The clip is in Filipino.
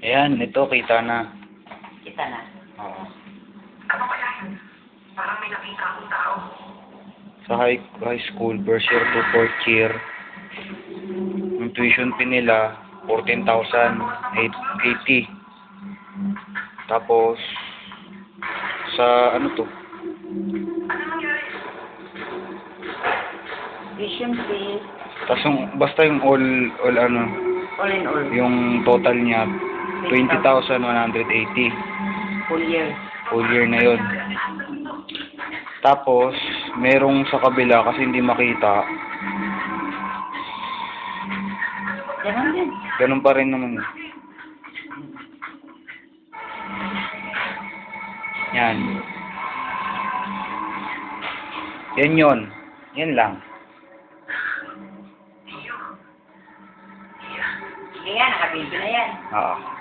Ayan, ito kita na. Kita na. Oo. Ano kaya yun? Parang may nakita akong tao. Sa high school, first year to fourth year, yung tuition fee nila, 14,880. Tapos, sa ano to? Ano nangyari? Tuition fee, Tapos basta yung all ano, all in all, yung total niya, 20,180. full year. Full year na yon. Tapos, merong sa kabila kasi hindi makita. Ganun din. Ganun pa rin naman. Yan. Yan yun. Yan lang. Sige nga, nakabidyo na yan. Oo.